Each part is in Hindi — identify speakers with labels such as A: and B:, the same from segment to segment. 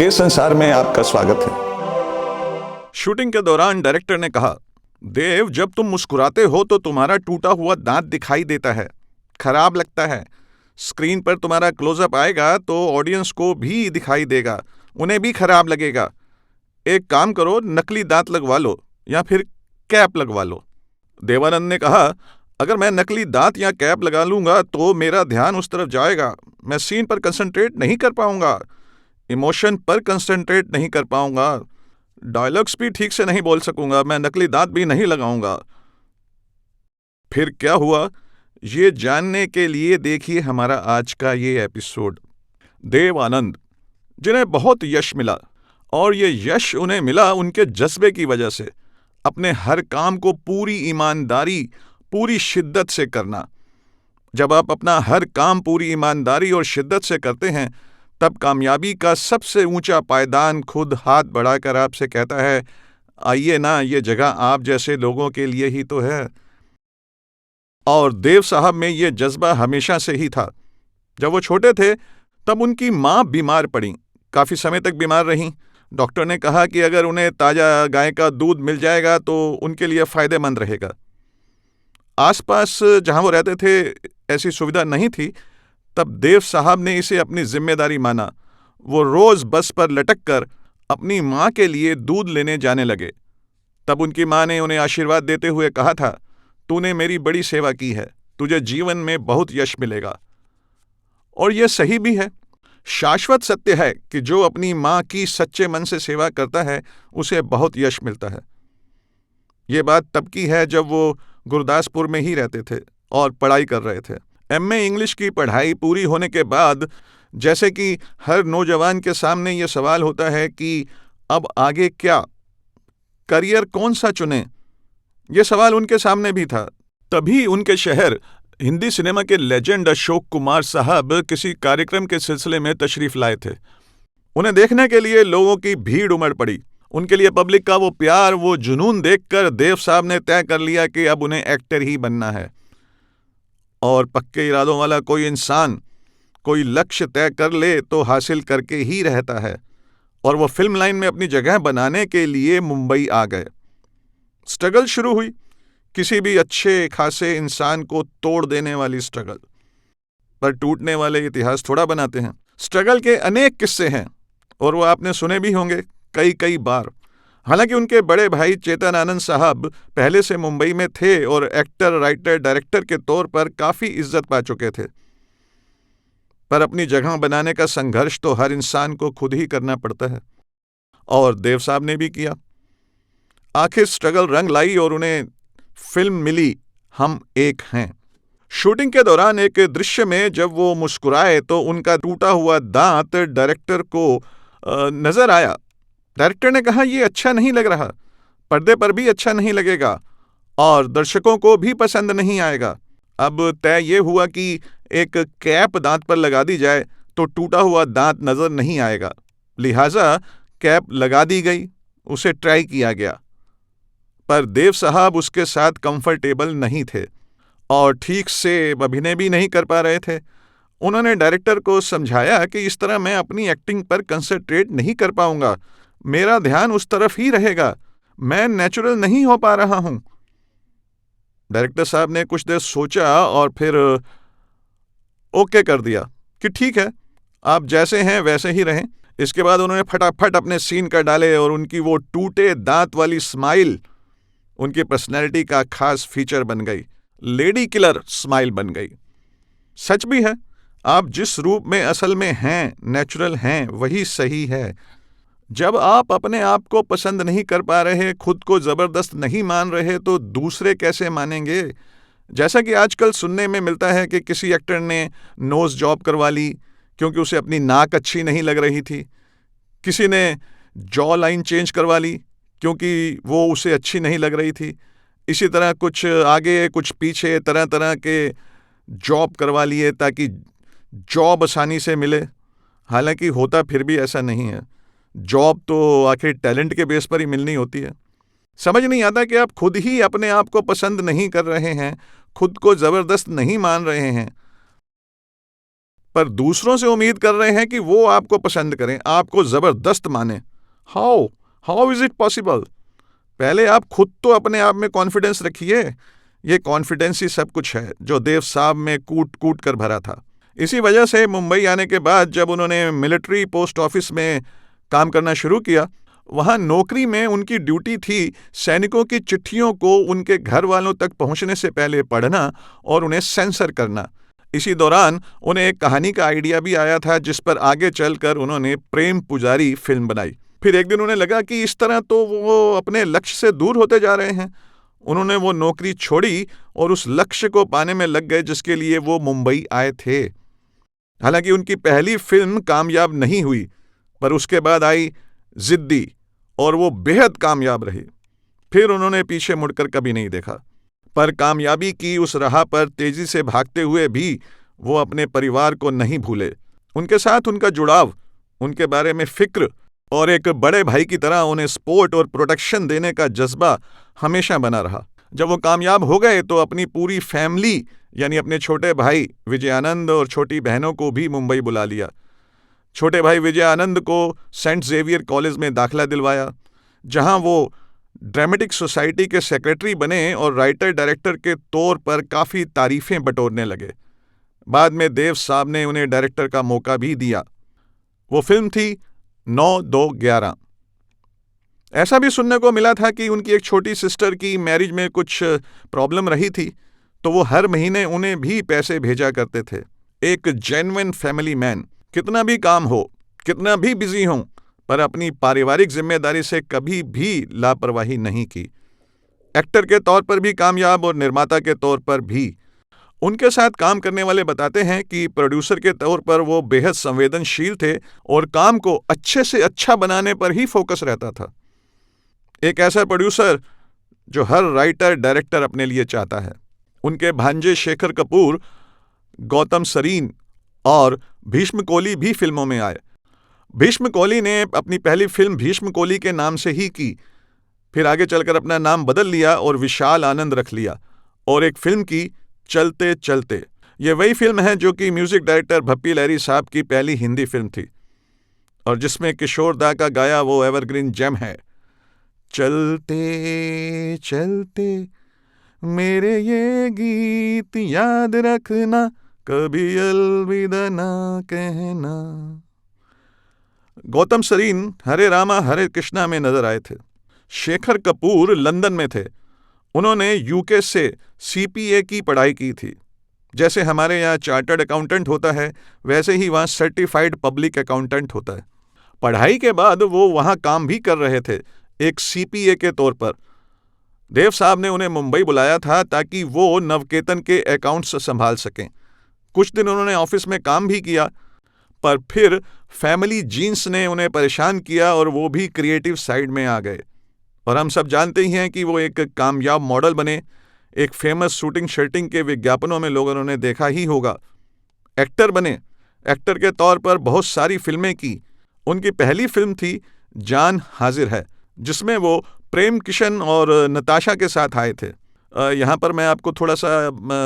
A: के संसार में आपका स्वागत है।
B: शूटिंग के दौरान डायरेक्टर ने कहा, देव, जब तुम मुस्कुराते हो तो तुम्हारा टूटा हुआ दांत दिखाई देता है, खराब लगता है। स्क्रीन पर तुम्हारा क्लोजअप आएगा तो ऑडियंस को भी दिखाई देगा, उन्हें भी खराब लगेगा। एक काम करो, नकली दांत लगवा लो या फिर कैप लगवा लो। देवानंद ने कहा, अगर मैं नकली दांत या कैप लगा लूंगा तो मेरा ध्यान उस तरफ जाएगा, मैं सीन पर कंसंट्रेट नहीं कर पाऊंगा, इमोशन पर कंसंट्रेट नहीं कर पाऊंगा, डायलॉग्स भी ठीक से नहीं बोल सकूंगा, मैं नकली दांत भी नहीं लगाऊंगा। फिर क्या हुआ, ये जानने के लिए देखिए हमारा आज का ये एपिसोड। देवानंद, जिन्हें बहुत यश मिला, और ये यश उन्हें मिला उनके जज्बे की वजह से, अपने हर काम को पूरी ईमानदारी, पूरी शिद्दत से करना। जब आप अपना हर काम पूरी ईमानदारी और शिद्दत से करते हैं, तब कामयाबी का सबसे ऊंचा पायदान खुद हाथ बढ़ाकर आपसे कहता है, आइए ना, ये जगह आप जैसे लोगों के लिए ही तो है। और देव साहब में ये जज्बा हमेशा से ही था। जब वो छोटे थे तब उनकी माँ बीमार पड़ी, काफ़ी समय तक बीमार रहीं। डॉक्टर ने कहा कि अगर उन्हें ताज़ा गाय का दूध मिल जाएगा तो उनके लिए फ़ायदेमंद रहेगा। आसपास जहाँ वो रहते थे ऐसी सुविधा नहीं थी। तब देव साहब ने इसे अपनी जिम्मेदारी माना। वो रोज़ बस पर लटक कर अपनी माँ के लिए दूध लेने जाने लगे। तब उनकी माँ ने उन्हें आशीर्वाद देते हुए कहा था, तूने मेरी बड़ी सेवा की है, तुझे जीवन में बहुत यश मिलेगा। और यह सही भी है। शाश्वत सत्य है कि जो अपनी माँ की सच्चे मन से सेवा करता है उसे बहुत यश मिलता है। ये बात तब की है जब वो गुरदासपुर में ही रहते थे और पढ़ाई कर रहे थे। एमए इंग्लिश की पढ़ाई पूरी होने के बाद, जैसे कि हर नौजवान के सामने ये सवाल होता है कि अब आगे क्या, करियर कौन सा चुनें, ये सवाल उनके सामने भी था। तभी उनके शहर हिंदी सिनेमा के लेजेंड अशोक कुमार साहब किसी कार्यक्रम के सिलसिले में तशरीफ लाए थे। उन्हें देखने के लिए लोगों की भीड़ उमड़ पड़ी। उनके लिए पब्लिक का वो प्यार, वो जुनून देखकर देव साहब ने तय कर लिया कि अब उन्हें एक्टर ही बनना है। और पक्के इरादों वाला कोई इंसान कोई लक्ष्य तय कर ले तो हासिल करके ही रहता है। और वो फिल्म लाइन में अपनी जगह बनाने के लिए मुंबई आ गए। स्ट्रगल शुरू हुई, किसी भी अच्छे खासे इंसान को तोड़ देने वाली स्ट्रगल। पर टूटने वाले इतिहास थोड़ा बनाते हैं। स्ट्रगल के अनेक किस्से हैं और वो आपने सुने भी होंगे कई कई बार। हालांकि उनके बड़े भाई चेतन आनंद साहब पहले से मुंबई में थे और एक्टर, राइटर, डायरेक्टर के तौर पर काफ़ी इज्जत पा चुके थे। पर अपनी जगह बनाने का संघर्ष तो हर इंसान को खुद ही करना पड़ता है, और देव साहब ने भी किया। आखिर स्ट्रगल रंग लाई और उन्हें फिल्म मिली हम एक हैं। शूटिंग के दौरान एक दृश्य में जब वो मुस्कुराए तो उनका टूटा हुआ दांत डायरेक्टर को नजर आया। डायरेक्टर ने कहा, ये अच्छा नहीं लग रहा, पर्दे पर भी अच्छा नहीं लगेगा और दर्शकों को भी पसंद नहीं आएगा। अब तय ये हुआ कि एक कैप दांत पर लगा दी जाए तो टूटा हुआ दांत नजर नहीं आएगा। लिहाजा कैप लगा दी गई, उसे ट्राई किया गया। पर देव साहब उसके साथ कंफर्टेबल नहीं थे और ठीक से अभिनय भी नहीं कर पा रहे थे। उन्होंने डायरेक्टर को समझाया कि इस तरह मैं अपनी एक्टिंग पर कंसंट्रेट नहीं कर पाऊंगा, मेरा ध्यान उस तरफ ही रहेगा, मैं नेचुरल नहीं हो पा रहा हूं। डायरेक्टर साहब ने कुछ देर सोचा और फिर ओके कर दिया कि ठीक है, आप जैसे हैं वैसे ही रहें। इसके बाद उन्होंने फटाफट अपने सीन कर डाले और उनकी वो टूटे दांत वाली स्माइल उनकी पर्सनैलिटी का खास फीचर बन गई। लेडी किलर स्माइल बन गई। सच भी है, आप जिस रूप में असल में हैं, नेचुरल हैं, वही सही है। जब आप अपने आप को पसंद नहीं कर पा रहे, खुद को ज़बरदस्त नहीं मान रहे, तो दूसरे कैसे मानेंगे। जैसा कि आजकल सुनने में मिलता है कि किसी एक्टर ने नोज़ जॉब करवा ली क्योंकि उसे अपनी नाक अच्छी नहीं लग रही थी, किसी ने जॉ लाइन चेंज करवा ली क्योंकि वो उसे अच्छी नहीं लग रही थी। इसी तरह कुछ आगे कुछ पीछे तरह तरह के जॉब करवा लिए ताकि जॉब आसानी से मिले। हालांकि होता फिर भी ऐसा नहीं है। जॉब तो आखिर टैलेंट के बेस पर ही मिलनी होती है। समझ नहीं आता कि आप खुद ही अपने आप को पसंद नहीं कर रहे हैं, खुद को ज़बरदस्त नहीं मान रहे हैं, पर दूसरों से उम्मीद कर रहे हैं कि वो आपको पसंद करें, आपको जबरदस्त माने। How how is it possible? पहले आप खुद तो अपने आप में कॉन्फिडेंस रखिए। ये कॉन्फिडेंस ही सब कुछ है जो देव साहब में कूट कूट कर भरा था। इसी वजह से मुंबई आने के बाद जब उन्होंने मिलिट्री पोस्ट ऑफिस में काम करना शुरू किया, वहां नौकरी में उनकी ड्यूटी थी सैनिकों की चिट्ठियों को उनके घर वालों तक पहुंचने से पहले पढ़ना और उन्हें सेंसर करना। इसी दौरान उन्हें एक कहानी का आइडिया भी आया था जिस पर आगे चलकर उन्होंने प्रेम पुजारी फिल्म बनाई। फिर एक दिन उन्हें लगा कि इस तरह तो वो अपने लक्ष्य से दूर होते जा रहे हैं। उन्होंने वो नौकरी छोड़ी और उस लक्ष्य को पाने में लग गए जिसके लिए वो मुंबई आए थे। हालांकि उनकी पहली फिल्म कामयाब नहीं हुई, पर उसके बाद आई जिद्दी और वो बेहद कामयाब रही। फिर उन्होंने पीछे मुड़कर कभी नहीं देखा। पर कामयाबी की उस राह पर तेजी से भागते हुए भी वो अपने परिवार को नहीं भूले। उनके साथ उनका जुड़ाव, उनके बारे में फिक्र और एक बड़े भाई की तरह उन्हें सपोर्ट और प्रोटेक्शन देने का जज्बा हमेशा बना रहा। जब वो कामयाब हो गए तो अपनी पूरी फैमिली यानी अपने छोटे भाई विजयानंद और छोटी बहनों को भी मुंबई बुला लिया। छोटे भाई विजयानंद को सेंट जेवियर कॉलेज में दाखिला दिलवाया, जहां वो ड्रामेटिक सोसाइटी के सेक्रेटरी बने और राइटर डायरेक्टर के तौर पर काफ़ी तारीफें बटोरने लगे। बाद में देव साहब ने उन्हें डायरेक्टर का मौका भी दिया। वो फिल्म थी 9-2-11। ऐसा भी सुनने को मिला था कि उनकी एक छोटी सिस्टर की मैरिज में कुछ प्रॉब्लम रही थी, तो वो हर महीने उन्हें भी पैसे भेजा करते थे। एक जेन्युइन फैमिली मैन। कितना भी काम हो, कितना भी बिजी हो, पर अपनी पारिवारिक जिम्मेदारी से कभी भी लापरवाही नहीं की। एक्टर के तौर पर भी कामयाब और निर्माता के तौर पर भी। उनके साथ काम करने वाले बताते हैं कि प्रोड्यूसर के तौर पर वो बेहद संवेदनशील थे और काम को अच्छे से अच्छा बनाने पर ही फोकस रहता था। एक ऐसा प्रोड्यूसर जो हर राइटर डायरेक्टर अपने लिए चाहता है। उनके भांजे शेखर कपूर, गौतम सरीन और भीष्म कोहली भी फिल्मों में आए। भीष्म कोहली ने अपनी पहली फिल्म भीष्म कोहली के नाम से ही की, फिर आगे चलकर अपना नाम बदल लिया और विशाल आनंद रख लिया और एक फिल्म की चलते चलते। ये वही फिल्म है जो कि म्यूजिक डायरेक्टर भप्पी लहरी साहब की पहली हिंदी फिल्म थी और जिसमें किशोर दा का गाया वो एवरग्रीन जेम है, चलते चलते मेरे ये गीत याद रखना, कभी अलविदा ना कहना। गौतम सरीन हरे रामा हरे कृष्णा में नजर आए थे। शेखर कपूर लंदन में थे। उन्होंने यूके से सीपीए की पढ़ाई की थी। जैसे हमारे यहाँ चार्टर्ड अकाउंटेंट होता है, वैसे ही वहाँ सर्टिफाइड पब्लिक अकाउंटेंट होता है। पढ़ाई के बाद वो वहाँ काम भी कर रहे थे एक सीपीए के तौर पर। देव साहब ने उन्हें मुंबई बुलाया था ताकि वो नवकेतन के अकाउंट्स संभाल सकें। कुछ दिन उन्होंने ऑफिस में काम भी किया, पर फिर फैमिली जीन्स ने उन्हें परेशान किया और वो भी क्रिएटिव साइड में आ गए। और हम सब जानते ही हैं कि वो एक कामयाब मॉडल बने। एक फेमस शूटिंग शर्टिंग के विज्ञापनों में लोगों ने उन्हें देखा ही होगा। एक्टर बने। एक्टर के तौर पर बहुत सारी फिल्में की। उनकी पहली फिल्म थी जान हाजिर है, जिसमें वो प्रेम किशन और नताशा के साथ आए थे। यहाँ पर मैं आपको थोड़ा सा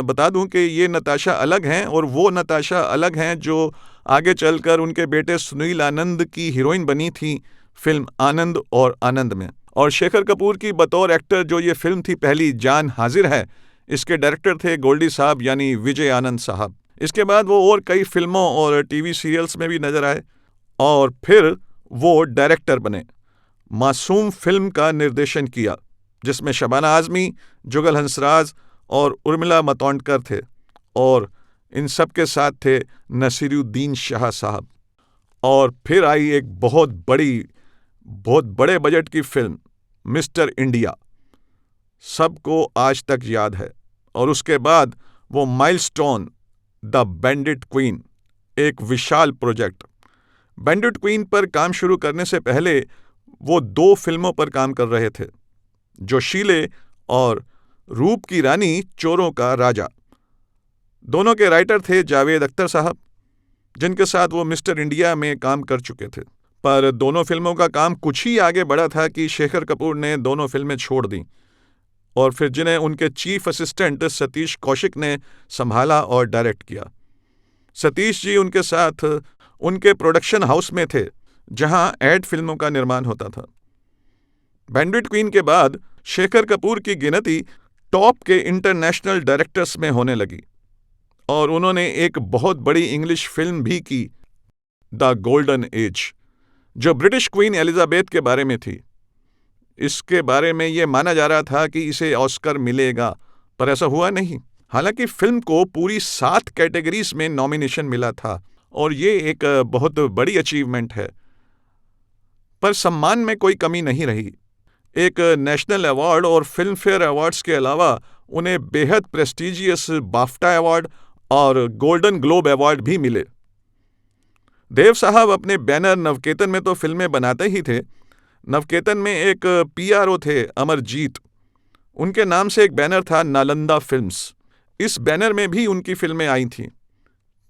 B: बता दूं कि ये नताशा अलग हैं और वो नताशा अलग हैं जो आगे चलकर उनके बेटे सुनील आनंद की हीरोइन बनी थी फिल्म आनंद और आनंद में। और शेखर कपूर की बतौर एक्टर जो ये फिल्म थी पहली जान हाजिर है, इसके डायरेक्टर थे गोल्डी साहब यानी विजय आनंद साहब। इसके बाद वो और कई फिल्मों और टीवी सीरियल्स में भी नजर आए और फिर वो डायरेक्टर बने। मासूम फिल्म का निर्देशन किया जिसमें शबाना आजमी, जुगल हंसराज और उर्मिला मातोंडकर थे और इन सब के साथ थे नसीरुद्दीन शाह साहब। और फिर आई एक बहुत बड़े बजट की फिल्म मिस्टर इंडिया, सबको आज तक याद है। और उसके बाद वो माइलस्टोन द बैंडिट क्वीन, एक विशाल प्रोजेक्ट। बैंडिट क्वीन पर काम शुरू करने से पहले वो 2 फिल्मों पर काम कर रहे थे, जोशीले और रूप की रानी चोरों का राजा। दोनों के राइटर थे जावेद अख्तर साहब, जिनके साथ वो मिस्टर इंडिया में काम कर चुके थे। पर दोनों फिल्मों का काम कुछ ही आगे बढ़ा था कि शेखर कपूर ने दोनों फिल्में छोड़ दी और फिर जिन्हें उनके चीफ असिस्टेंट सतीश कौशिक ने संभाला और डायरेक्ट किया। सतीश जी उनके साथ उनके प्रोडक्शन हाउस में थे जहां एड फिल्मों का निर्माण होता था। बैंडिट क्वीन के बाद शेखर कपूर की गिनती टॉप के इंटरनेशनल डायरेक्टर्स में होने लगी और उन्होंने एक बहुत बड़ी इंग्लिश फिल्म भी की, द गोल्डन एज, जो ब्रिटिश क्वीन एलिजाबेथ के बारे में थी। इसके बारे में यह माना जा रहा था कि इसे ऑस्कर मिलेगा, पर ऐसा हुआ नहीं। हालांकि फिल्म को पूरी 7 कैटेगरीज में नॉमिनेशन मिला था और ये एक बहुत बड़ी अचीवमेंट है, पर सम्मान में कोई कमी नहीं रही। एक नेशनल अवार्ड और फिल्म फेयर अवार्ड्स के अलावा उन्हें बेहद प्रेस्टिजियस बाफ्टा अवार्ड और गोल्डन ग्लोब अवार्ड भी मिले। देव साहब अपने बैनर नवकेतन में तो फिल्में बनाते ही थे। नवकेतन में एक पीआरओ थे, अमरजीत। उनके नाम से एक बैनर था, नालंदा फिल्म्स। इस बैनर में भी उनकी फिल्में आई थीं,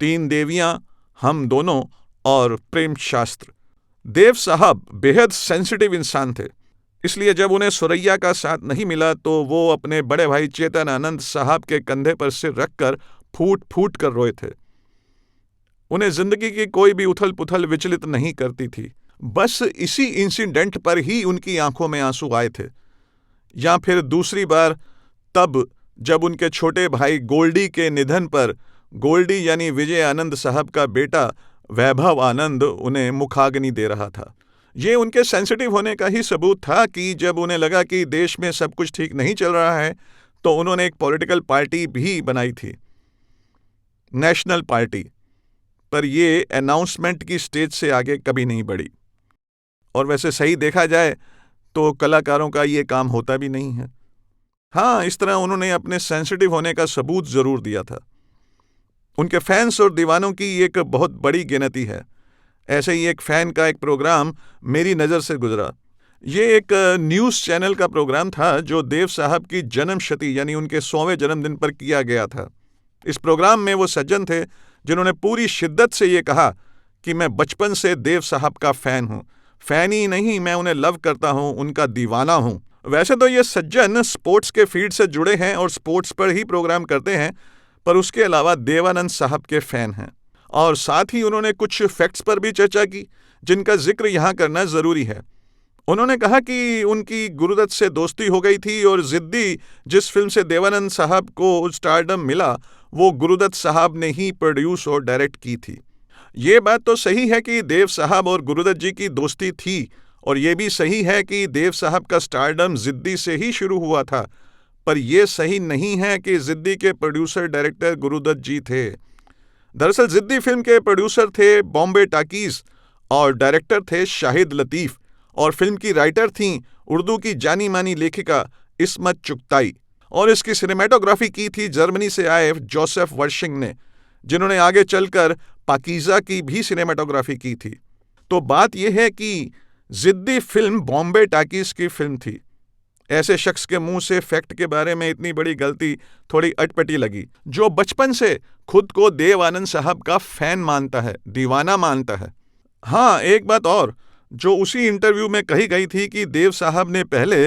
B: 3 देवियां, हम दोनों और प्रेम शास्त्र। देव साहब बेहद सेंसिटिव इंसान थे, इसलिए जब उन्हें सुरैया का साथ नहीं मिला तो वो अपने बड़े भाई चेतन आनंद साहब के कंधे पर सिर रखकर फूट फूट कर रोए थे। उन्हें जिंदगी की कोई भी उथल पुथल विचलित नहीं करती थी। बस इसी इंसिडेंट पर ही उनकी आंखों में आंसू आए थे, या फिर दूसरी बार तब जब उनके छोटे भाई गोल्डी के निधन पर गोल्डी यानी विजय आनंद साहब का बेटा वैभव आनंद उन्हें मुखाग्नि दे रहा था। ये उनके सेंसिटिव होने का ही सबूत था कि जब उन्हें लगा कि देश में सब कुछ ठीक नहीं चल रहा है तो उन्होंने एक पॉलिटिकल पार्टी भी बनाई थी, नेशनल पार्टी, पर ये अनाउंसमेंट की स्टेज से आगे कभी नहीं बढ़ी। और वैसे सही देखा जाए तो कलाकारों का ये काम होता भी नहीं है। हाँ, इस तरह उन्होंने अपने सेंसिटिव होने का सबूत जरूर दिया था। उनके फैंस और दीवानों की एक बहुत बड़ी गिनती है। ऐसे ही एक फैन का एक प्रोग्राम मेरी नज़र से गुजरा। ये एक न्यूज़ चैनल का प्रोग्राम था जो देव साहब की जन्मशती यानी उनके 100वें जन्मदिन पर किया गया था। इस प्रोग्राम में वो सज्जन थे जिन्होंने पूरी शिद्दत से ये कहा कि मैं बचपन से देव साहब का फ़ैन हूँ। फ़ैन ही नहीं, मैं उन्हें लव करता हूँ, उनका दीवाना हूँ। वैसे तो ये सज्जन स्पोर्ट्स के फील्ड से जुड़े हैं और स्पोर्ट्स पर ही प्रोग्राम करते हैं, पर उसके अलावा देवानंद साहब के फ़ैन हैं। और साथ ही उन्होंने कुछ फैक्ट्स पर भी चर्चा की जिनका जिक्र यहाँ करना ज़रूरी है। उन्होंने कहा कि उनकी गुरुदत्त से दोस्ती हो गई थी और ज़िद्दी जिस फिल्म से देवानंद साहब को स्टारडम मिला वो गुरुदत्त साहब ने ही प्रोड्यूस और डायरेक्ट की थी। ये बात तो सही है कि देव साहब और गुरुदत्त जी की दोस्ती थी, और ये भी सही है कि देव साहब का स्टारडम ज़िद्दी से ही शुरू हुआ था, पर यह सही नहीं है कि ज़िद्दी के प्रोड्यूसर डायरेक्टर गुरुदत्त जी थे। दरअसल ज़िद्दी फिल्म के प्रोड्यूसर थे बॉम्बे टाकीज़ और डायरेक्टर थे शाहिद लतीफ़, और फिल्म की राइटर थीं उर्दू की जानी मानी लेखिका इस्मत चुगताई, और इसकी सिनेमेटोग्राफी की थी जर्मनी से आए जोसेफ वर्शिंग ने, जिन्होंने आगे चलकर पाकीज़ा की भी सिनेमेटोग्राफी की थी। तो बात यह है कि ज़िद्दी फिल्म बॉम्बे टाकीज़ की फिल्म थी। ऐसे शख्स के मुंह से फैक्ट के बारे में इतनी बड़ी गलती थोड़ी अटपटी लगी, जो बचपन से खुद को देव आनंद साहब का फैन मानता है, दीवाना मानता है। हाँ, एक बात और जो उसी इंटरव्यू में कही गई थी कि देव साहब ने पहले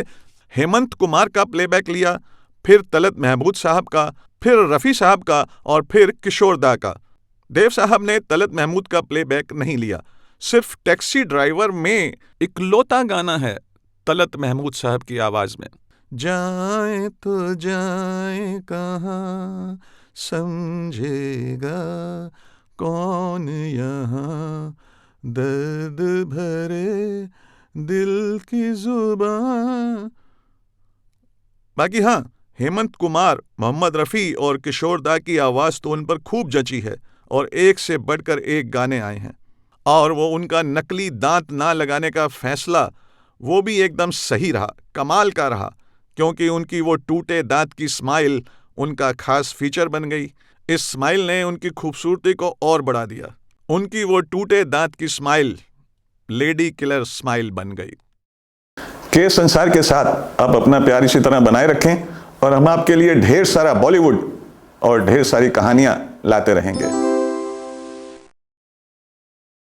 B: हेमंत कुमार का प्लेबैक लिया, फिर तलत महमूद साहब का, फिर रफ़ी साहब का और फिर किशोर दा का। देव साहब ने तलत महमूद का प्लेबैक नहीं लिया। सिर्फ टैक्सी ड्राइवर में इकलौता गाना है तलत महमूद साहब की आवाज़ में, जाए तो जाए कहाँ समझेगा कौन यहाँ दर्द भरे दिल की जुबान। बाकी हाँ, हेमंत कुमार, मोहम्मद रफ़ी और किशोर दा की आवाज़ तो उन पर खूब जची है और एक से बढ़कर एक गाने आए हैं। और वो उनका नकली दांत ना लगाने का फैसला वो भी एकदम सही रहा, कमाल का रहा, क्योंकि उनकी वो टूटे दांत की स्माइल उनका खास फीचर बन गई। इस स्माइल ने उनकी खूबसूरती को और बढ़ा दिया। उनकी वो टूटे दांत की स्माइल लेडी किलर स्माइल बन गई।
A: के संसार के साथ आप अपना प्यार इसी तरह बनाए रखें और हम आपके लिए ढेर सारा बॉलीवुड और ढेर सारी कहानियां लाते रहेंगे।